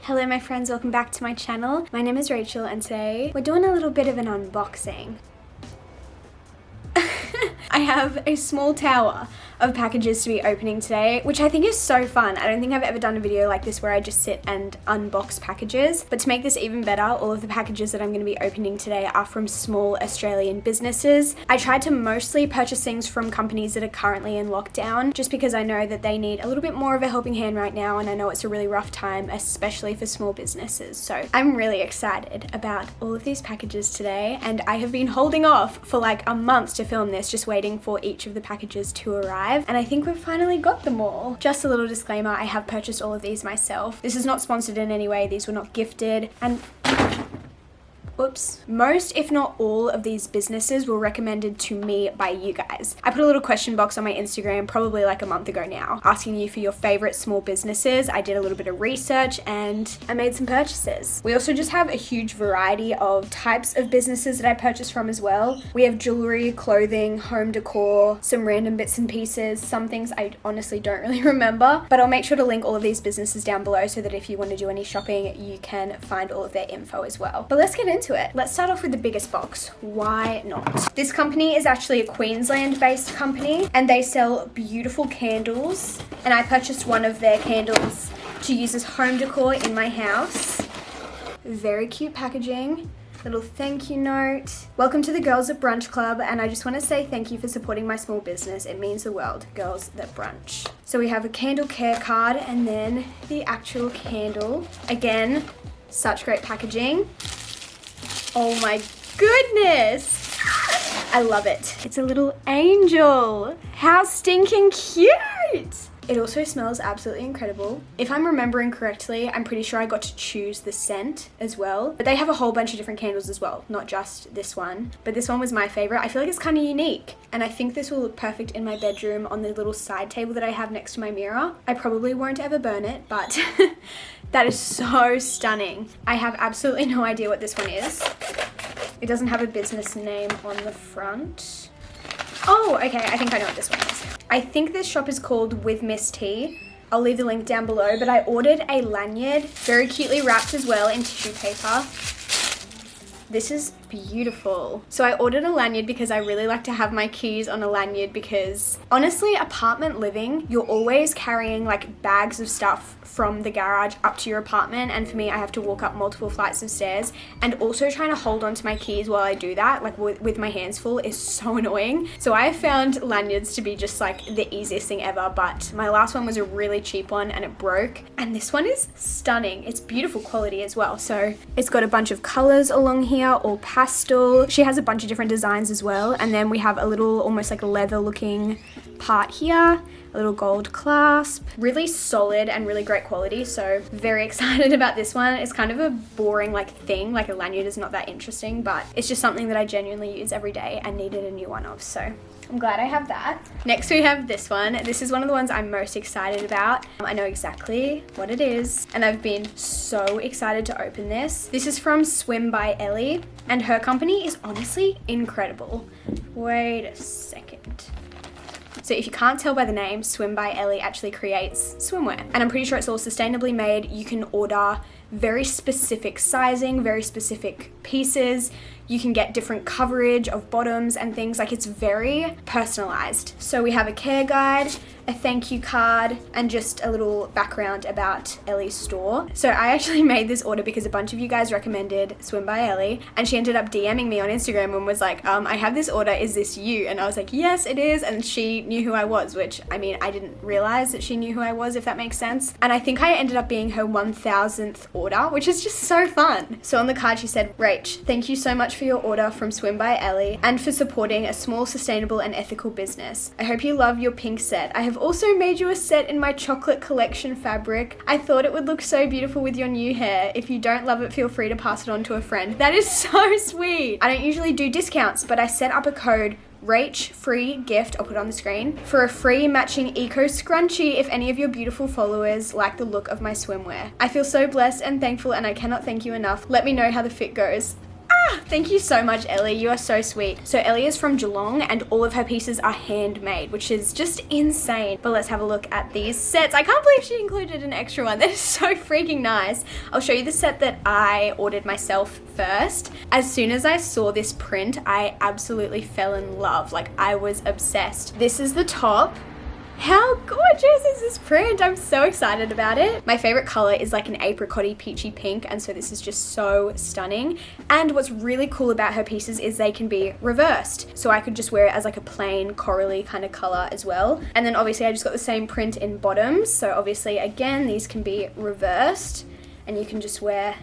Hello my friends, welcome back to my channel. My name is Rachel and today we're doing a little bit of an unboxing. I have a small tower of packages to be opening today, which I think is so fun. I don't think I've ever done a video like this where I just sit and unbox packages. But to make this even better, all of the packages that I'm going to be opening today are from small Australian businesses. I tried to mostly purchase things from companies that are currently in lockdown, just because I know that they need a little bit more of a helping hand right now, and I know it's a really rough time, especially for small businesses. So I'm really excited about all of these packages today, and I have been holding off for like a month to film this, just waiting for each of the packages to arrive. And I think we've finally got them all. Just a little disclaimer, I have purchased all of these myself. This is not sponsored in any way, these were not gifted, and oops. Most, if not all, of these businesses were recommended to me by you guys. I put a little question box on my Instagram probably like a month ago now, asking you for your favorite small businesses. I did a little bit of research and I made some purchases. We also just have a huge variety of types of businesses that I purchased from as well. We have jewelry, clothing, home decor, some random bits and pieces, some things I honestly don't really remember, but I'll make sure to link all of these businesses down below so that if you want to do any shopping, you can find all of their info as well. But let's get into it. Let's start off with the biggest box. Why not? This company is actually a Queensland-based company and they sell beautiful candles, and I purchased one of their candles to use as home decor in my house. Very cute packaging. Little thank you note. Welcome to the Girls at Brunch Club, and I just want to say thank you for supporting my small business. It means the world. Girls that brunch. So we have a candle care card and then the actual candle. Again, such great packaging. Oh my goodness! I love it. It's a little angel. How stinking cute! It also smells absolutely incredible. If I'm remembering correctly, I'm pretty sure I got to choose the scent as well. But they have a whole bunch of different candles as well, not just this one. But this one was my favorite. I feel like it's kind of unique. And I think this will look perfect in my bedroom on the little side table that I have next to my mirror. I probably won't ever burn it, but that is so stunning. I have absolutely no idea what this one is. It doesn't have a business name on the front. Oh, okay, I think I know what this one is. I think this shop is called With Miss T. I'll leave the link down below, but I ordered a lanyard, very cutely wrapped as well in tissue paper. This is beautiful. So I ordered a lanyard because I really like to have my keys on a lanyard, because honestly, apartment living, you're always carrying like bags of stuff from the garage up to your apartment, and for me, I have to walk up multiple flights of stairs, and also trying to hold on to my keys while I do that, like with my hands full, is so annoying. So I have found lanyards to be just like the easiest thing ever, but my last one was a really cheap one and it broke, and this one is stunning. It's beautiful quality as well. So it's got a bunch of colors along here, all pastel. She has a bunch of different designs as well, and then we have a little almost like a leather looking part here, a little gold clasp. Really solid and really great quality, so very excited about this one. It's kind of a boring like thing, like a lanyard is not that interesting, but it's just something that I genuinely use every day and needed a new one of, so I'm glad I have that. Next we have this one. This is one of the ones I'm most excited about. I know exactly what it is and I've been so excited to open this. This is from By Elly and her company is honestly incredible. Wait a second. So if you can't tell by the name, By Elly actually creates swimwear. And I'm pretty sure it's all sustainably made. You can order very specific sizing, very specific pieces. You can get different coverage of bottoms and things. Like, it's very personalized. So we have a care guide, a thank you card, and just a little background about Elly's store. So I actually made this order because a bunch of you guys recommended By Elly, and she ended up DMing me on Instagram and was like, I have this order, is this you? And I was like, yes, it is. And she knew who I was, which, I mean, I didn't realize that she knew who I was, if that makes sense. And I think I ended up being her 1000th order, which is just so fun. So on the card she said, Rach, thank you so much for your order from By Elly and for supporting a small, sustainable and ethical business. I hope you love your pink set. I have also made you a set in my chocolate collection fabric. I thought it would look so beautiful with your new hair. If you don't love it, feel free to pass it on to a friend. That is so sweet. I don't usually do discounts, but I set up a code RACHFREEGIFT, I'll put it on the screen, for a free matching eco scrunchie if any of your beautiful followers like the look of my swimwear. I feel so blessed and thankful, and I cannot thank you enough. Let me know how the fit goes. Thank you so much, Ellie. You are so sweet. So Ellie is from Geelong and all of her pieces are handmade, which is just insane. But let's have a look at these sets. I can't believe she included an extra one. That is so freaking nice. I'll show you the set that I ordered myself first. As soon as I saw this print, I absolutely fell in love. Like, I was obsessed. This is the top. How gorgeous is this print? I'm so excited about it. My favorite color is like an apricot-y peachy pink, and so this is just so stunning. And what's really cool about her pieces is they can be reversed. So I could just wear it as like a plain corally kind of color as well. And then obviously I just got the same print in bottoms. So obviously again, these can be reversed and you can just wear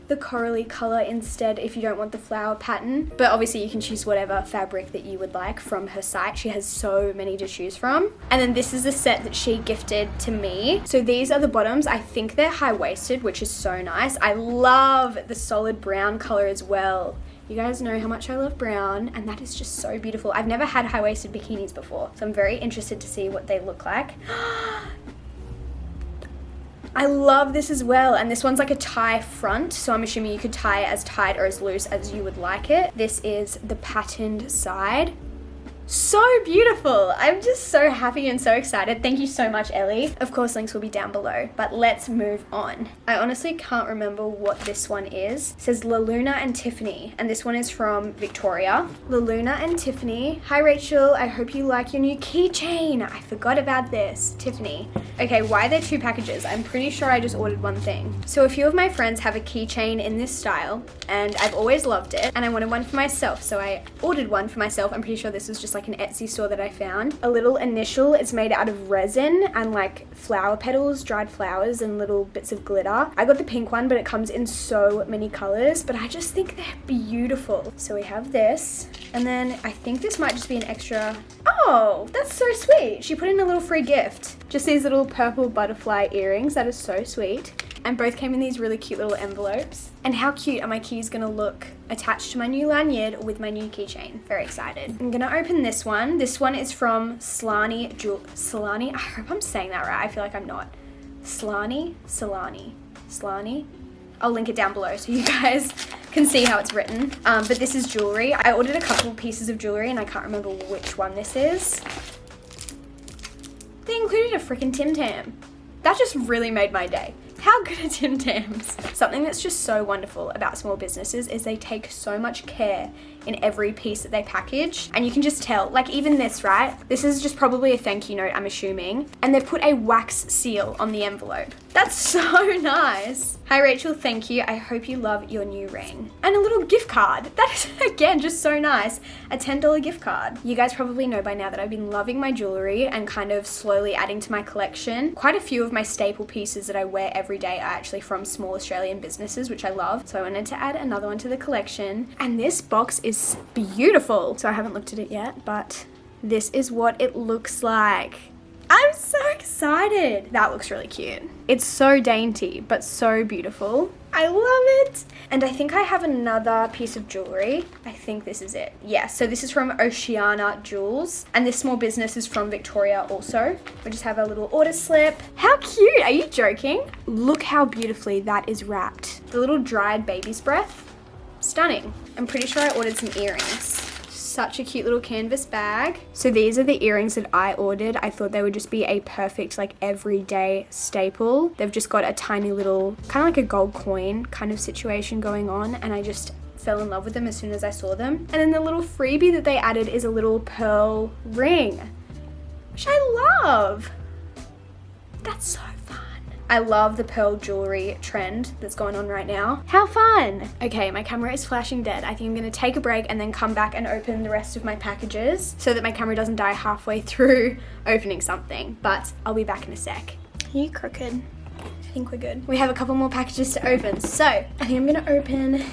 the corally color instead if you don't want the flower pattern. But obviously you can choose whatever fabric that you would like from her site. She has so many to choose from. And then this is the set that she gifted to me. So these are the bottoms. I think they're high-waisted, which is so nice. I love the solid brown color as well. You guys know how much I love brown, and that is just so beautiful. I've never had high-waisted bikinis before, so I'm very interested to see what they look like. I love this as well, and this one's like a tie front, so I'm assuming you could tie it as tight or as loose as you would like it. This is the patterned side. So beautiful. I'm just so happy and so excited. Thank you so much, Ellie. Of course, links will be down below, but let's move on. I honestly can't remember what this one is. It says Luna and Tiffany, and this one is from Victoria. Luna and Tiffany. Hi, Rachel. I hope you like your new keychain. I forgot about this. Tiffany. Okay, why are there two packages? I'm pretty sure I just ordered one thing. So a few of my friends have a keychain in this style, and I've always loved it, and I wanted one for myself, so I ordered one for myself. I'm pretty sure this was just like an Etsy store that I found. A little initial. It's made out of resin and like flower petals, dried flowers, and little bits of glitter. I got the pink one, but it comes in so many colors, but I just think they're beautiful. So we have this, and then I think this might just be an extra. Oh, that's so sweet. She put in a little free gift. Just these little purple butterfly earrings. That is so sweet. And both came in these really cute little envelopes. And how cute are my keys gonna look attached to my new lanyard with my new keychain? Very excited. I'm gonna open this one. This one is from Slani Jewels. Slani? I hope I'm saying that right. I feel like I'm not. Slani? Slani? I'll link it down below so you guys can see how it's written. But this is jewelry. I ordered a couple pieces of jewelry and I can't remember which one this is. They included a freaking Tim Tam. That just really made my day. How good are Tim Tams? Something that's just so wonderful about small businesses is they take so much care in every piece that they package. And you can just tell, like even this, right? This is just probably a thank you note, I'm assuming. And they've put a wax seal on the envelope. That's so nice. Hi Rachel, thank you. I hope you love your new ring. And a little gift card. That is, again, just so nice. A $10 gift card. You guys probably know by now that I've been loving my jewelry and kind of slowly adding to my collection. Quite a few of my staple pieces that I wear every day are actually from small Australian businesses, which I love. So I wanted to add another one to the collection. And this box is beautiful. So I haven't looked at it yet, but this is what it looks like. I'm so excited. That looks really cute. It's so dainty, but so beautiful. I love it. And I think I have another piece of jewelry. I think this is it. Yeah, so this is from Oceana Jewels. And this small business is from Victoria also. We just have a little order slip. How cute, are you joking? Look how beautifully that is wrapped. The little dried baby's breath. Stunning. I'm pretty sure I ordered some earrings. Such a cute little canvas bag. So these are the earrings that I ordered. I thought they would just be a perfect like everyday staple. They've just got a tiny little kind of like a gold coin kind of situation going on, and I just fell in love with them as soon as I saw them. And then the little freebie that they added is a little pearl ring, which I love. That's so fun. I love the pearl jewelry trend that's going on right now. How fun. Okay, my camera is flashing dead. I think I'm gonna take a break and then come back and open the rest of my packages so that my camera doesn't die halfway through opening something, but I'll be back in a sec. Are you crooked? I think we're good. We have a couple more packages to open. So I think I'm gonna open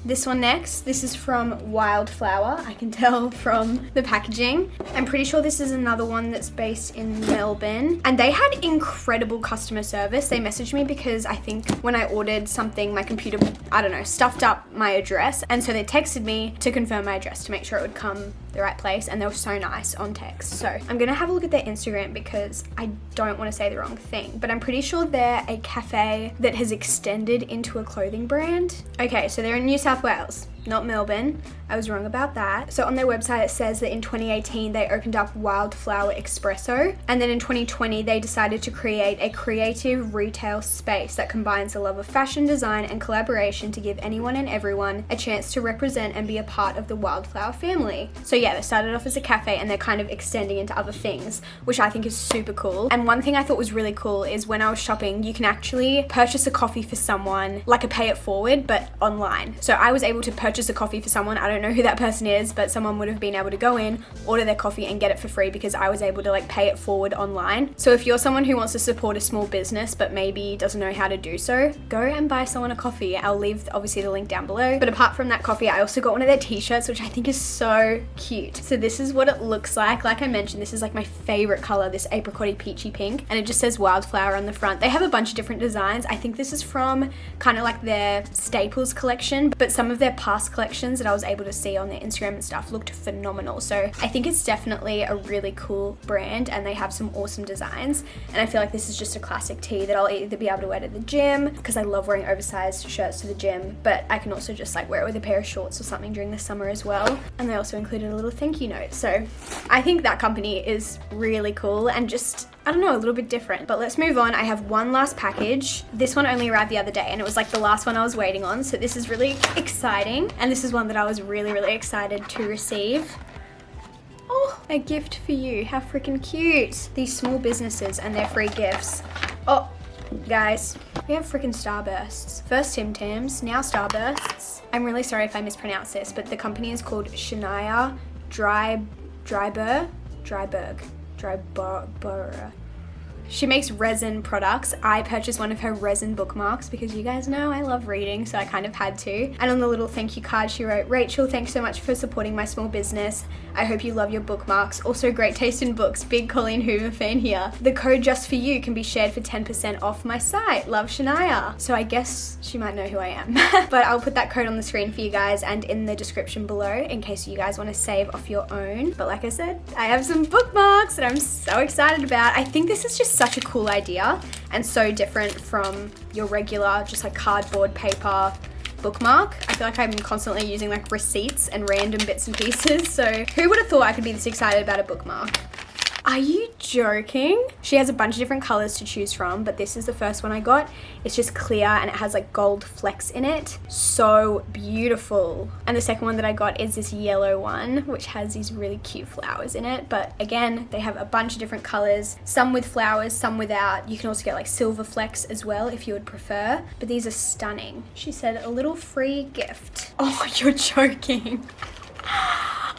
this one next. This is from Wildflower. I can tell from the packaging. I'm pretty sure this is another one that's based in Melbourne. And they had incredible customer service. They messaged me because I think when I ordered something, my computer, I don't know, stuffed up my address. And so they texted me to confirm my address to make sure it would come the right place, and they were so nice on text. So I'm gonna have a look at their Instagram because I don't want to say the wrong thing, but I'm pretty sure they're a cafe that has extended into a clothing brand. Okay, so they're in New South Wales. not Melbourne. I was wrong about that. So on their website it says that in 2018 they opened up Wildflower Espresso, and then in 2020 they decided to create a creative retail space that combines the love of fashion, design and collaboration to give anyone and everyone a chance to represent and be a part of the Wildflower family. So yeah, they started off as a cafe and they're kind of extending into other things, which I think is super cool. And one thing I thought was really cool is when I was shopping, you can actually purchase a coffee for someone, like a pay it forward, but online. So I was able to purchase a coffee for someone. I don't know who that person is, but someone would have been able to go in, order their coffee and get it for free because I was able to like pay it forward online. So if you're someone who wants to support a small business but maybe doesn't know how to do so, go and buy someone a coffee. I'll leave obviously the link down below. But apart from that coffee, I also got one of their t-shirts, which I think is so cute. So this is what it looks like. Like I mentioned, this is like my favorite color, this apricot peachy pink, and it just says Wildflower on the front. They have a bunch of different designs. I think this is from kind of like their staples collection, but some of their past collections that I was able to see on their Instagram and stuff looked phenomenal. So I think it's definitely a really cool brand and they have some awesome designs. And I feel like this is just a classic tee that I'll either be able to wear to the gym, because I love wearing oversized shirts to the gym, but I can also just like wear it with a pair of shorts or something during the summer as well. And they also included a little thank you note. So I think that company is really cool and just, I don't know, a little bit different. But let's move on. I have one last package. This one only arrived the other day and it was like the last one I was waiting on. So this is really exciting. And this is one that I was really, really excited to receive. Oh, a gift for you. How freaking cute. These small businesses and their free gifts. Oh, guys, we have freaking Starbursts. First Tim Tams, now Starbursts. I'm really sorry if I mispronounce this, but the company is called Shania Dryburgh. She makes resin products. I purchased one of her resin bookmarks because you guys know I love reading, so I kind of had to. And on the little thank you card she wrote, "Rachel, thanks so much for supporting my small business. I hope you love your bookmarks. Also great taste in books. Big Colleen Hoover fan here. The code just for you can be shared for 10% off my site. Love, Shania." So I guess she might know who I am. But I'll put that code on the screen for you guys and in the description below in case you guys want to save off your own. But like I said, I have some bookmarks that I'm so excited about. I think this is just such a cool idea and so different from your regular just like cardboard paper bookmark. I feel like I'm constantly using like receipts and random bits and pieces, so who would have thought I could be this excited about a bookmark? Are you joking? She has a bunch of different colors to choose from, but this is the first one I got. It's just clear and it has like gold flecks in it. So beautiful. And the second one that I got is this yellow one, which has these really cute flowers in it. But again, they have a bunch of different colors, some with flowers, some without. You can also get like silver flecks as well if you would prefer, but these are stunning. She said a little free gift. Oh, you're joking.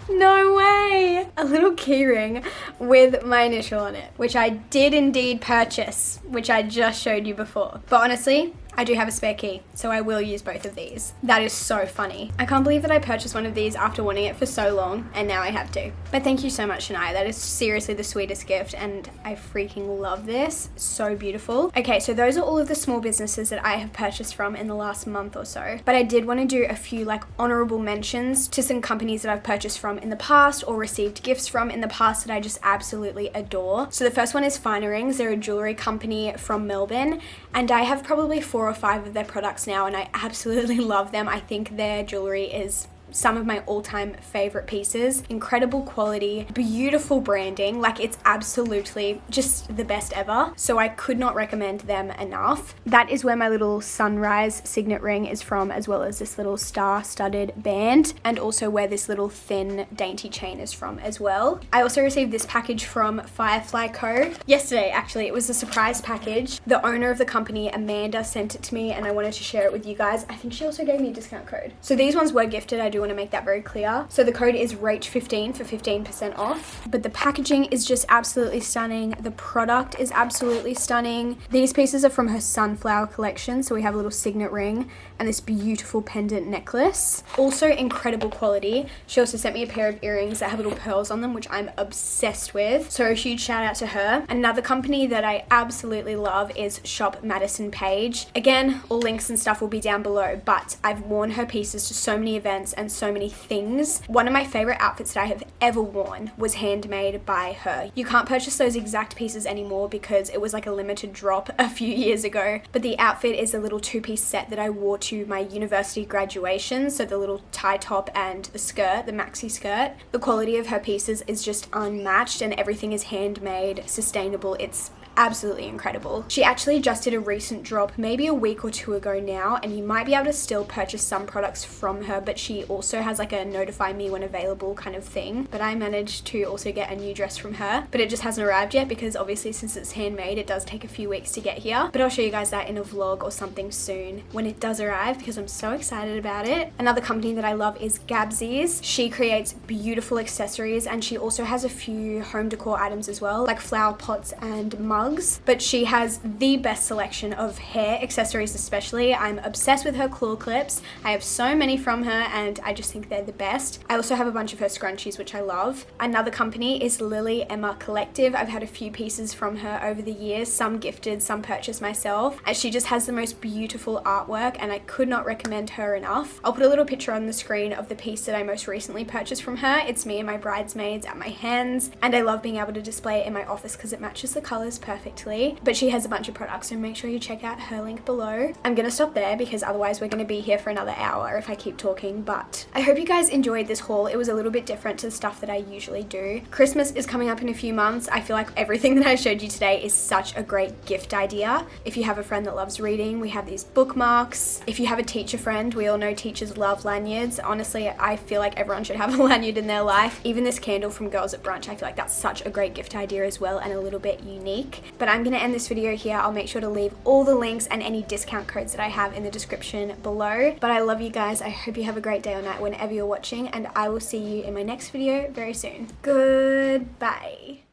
No way! A little keyring with my initial on it, which I did indeed purchase, which I just showed you before. But honestly, I do have a spare key, so I will use both of these. That is so funny. I can't believe that I purchased one of these after wanting it for so long, and now I have to. But thank you so much, Shania. That is seriously the sweetest gift, and I freaking love this. So beautiful. Okay, so those are all of the small businesses that I have purchased from in the last month or so. But I did want to do a few like honorable mentions to some companies that I've purchased from in the past or received gifts from in the past that I just absolutely adore. So the first one is Finer Rings. They're a jewelry company from Melbourne, and I have probably 4 or 5 of their products now and I absolutely love them. I think their jewelry is some of my all-time favorite pieces. Incredible quality, beautiful branding, like it's absolutely just the best ever. So I could not recommend them enough. That is where my little sunrise signet ring is from, as well as this little star-studded band, and also where this little thin dainty chain is from as well. I also received this package from Firefly Co. yesterday. Actually, it was a surprise package. The owner of the company, Amanda, sent it to me and I wanted to share it with you guys. I think she also gave me a discount code. So these ones were gifted. I do want to make that very clear. So the code is RACHFREEGIFT for 15% off. But the packaging is just absolutely stunning. The product is absolutely stunning. These pieces are from her sunflower collection. So we have a little signet ring and this beautiful pendant necklace. Also incredible quality. She also sent me a pair of earrings that have little pearls on them, which I'm obsessed with. So a huge shout out to her. Another company that I absolutely love is Shop Maddison Paige. Again, all links and stuff will be down below, but I've worn her pieces to so many events and so many things. One of my favorite outfits that I have ever worn was handmade by her. You can't purchase those exact pieces anymore because it was like a limited drop a few years ago, but the outfit is a little two-piece set that I wore to my university graduation. So the little tie top and the skirt, the maxi skirt. The quality of her pieces is just unmatched and everything is handmade, sustainable. It's absolutely incredible. She actually just did a recent drop maybe a week or two ago now, and you might be able to still purchase some products from her, but she also has like a notify me when available kind of thing. But I managed to also get a new dress from her, but it just hasn't arrived yet because obviously since it's handmade it does take a few weeks to get here, but I'll show you guys that in a vlog or something soon when it does arrive because I'm so excited about it. Another company that I love is Gabsies. She creates beautiful accessories and she also has a few home decor items as well, like flower pots and mugs, but she has the best selection of hair accessories especially. I'm obsessed with her claw clips. I have so many from her and I just think they're the best. I also have a bunch of her scrunchies which I love. Another company is Lily Emma Collective. I've had a few pieces from her over the years, some gifted, some purchased myself, and she just has the most beautiful artwork and I could not recommend her enough. I'll put a little picture on the screen of the piece that I most recently purchased from her. It's me and my bridesmaids at my hands, and I love being able to display it in my office because it matches the colors perfectly. But she has a bunch of products, so make sure you check out her link below. I'm gonna stop there because otherwise we're gonna be here for another hour if I keep talking, but I hope you guys enjoyed this haul. It was a little bit different to the stuff that I usually do. Christmas is coming up in a few months. I feel like everything that I showed you today is such a great gift idea. If you have a friend that loves reading, we have these bookmarks. If you have a teacher friend, we all know teachers love lanyards. Honestly, I feel like everyone should have a lanyard in their life. Even this candle from Girls at Brunch, I feel like that's such a great gift idea as well and a little bit unique. But I'm gonna end this video here. I'll make sure to leave all the links and any discount codes that I have in the description below. But I love you guys. I hope you have a great day or night whenever you're watching, and I will see you in my next video very soon. Goodbye.